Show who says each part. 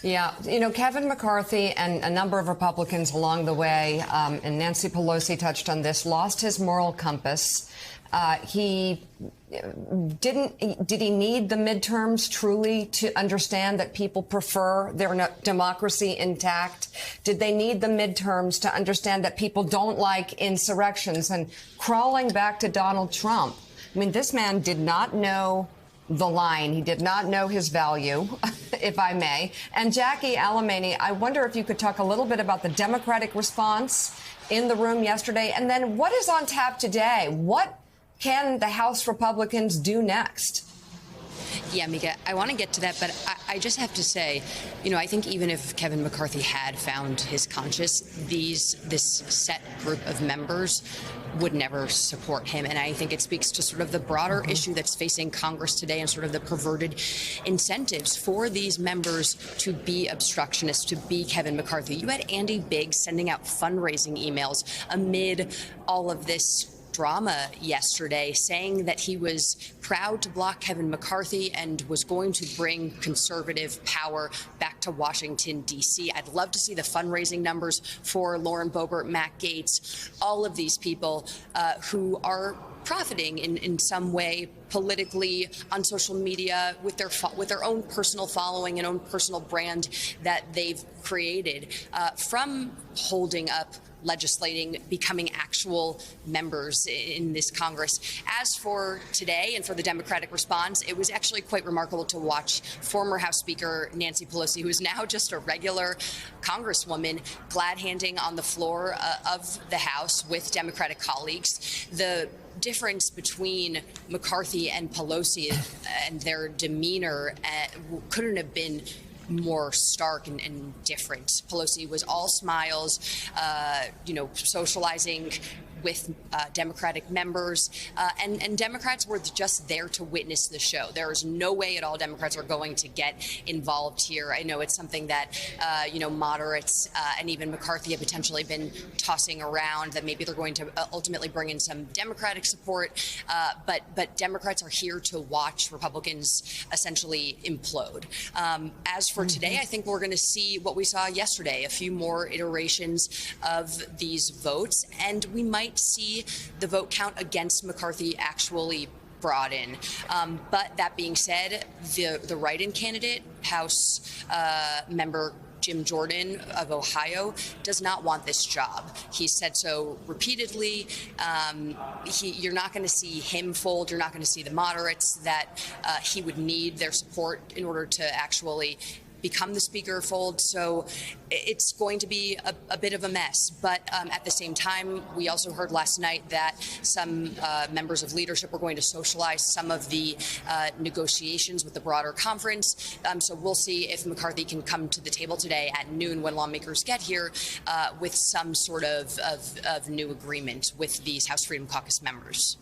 Speaker 1: Yeah, Kevin McCarthy and a number of Republicans along the way, and Nancy Pelosi touched on this, lost his moral compass. He did he need the midterms truly to understand that people prefer their democracy intact? Did they need the midterms to understand that people don't like insurrections? And crawling back to Donald Trump, I mean, this man did not know the line. He did not know his value, if I may. And Jackie Alemany, I wonder if you could talk a little bit about the Democratic response in the room yesterday, and then what is on tap today? What can the House Republicans do next?
Speaker 2: Yeah, Mika, I want to get to that, but I just have to say, I think even if Kevin McCarthy had found his conscience, this set group of members would never support him. And I think it speaks to sort of the broader issue that's facing Congress today and sort of the perverted incentives for these members to be obstructionists, to be Kevin McCarthy. You had Andy Biggs sending out fundraising emails amid all of this drama yesterday, saying that he was proud to block Kevin McCarthy and was going to bring conservative power back to Washington, D.C. I'd love to see the fundraising numbers for Lauren Boebert, Matt Gaetz, all of these people who are profiting in some way politically on social media with their own personal following and own personal brand that they've created from holding up legislating, becoming actual members in this Congress. As for today and for the Democratic response, it was actually quite remarkable to watch former House Speaker Nancy Pelosi, who is now just a regular Congresswoman, glad-handing on the floor of the House with Democratic colleagues. The difference between McCarthy and Pelosi and their demeanor couldn't have been more stark and different. Pelosi was all smiles, socializing with Democratic members, and Democrats were just there to witness the show. There is no way at all Democrats are going to get involved here. I know it's something that, moderates and even McCarthy have potentially been tossing around, that maybe they're going to ultimately bring in some Democratic support, but Democrats are here to watch Republicans essentially implode. As for today, I think we're going to see what we saw yesterday, a few more iterations of these votes, and we might see the vote count against McCarthy actually broaden. But that being said, the write-in candidate, House member Jim Jordan of Ohio, does not want this job. He said so repeatedly. You're not going to see him fold. You're not going to see the moderates that he would need their support in order to actually become the speaker fold. So it's going to be a bit of a mess. But at the same time, we also heard last night that some members of leadership were going to socialize some of the negotiations with the broader conference. So we'll see if McCarthy can come to the table today at noon when lawmakers get here with some sort of new agreement with these House Freedom Caucus members.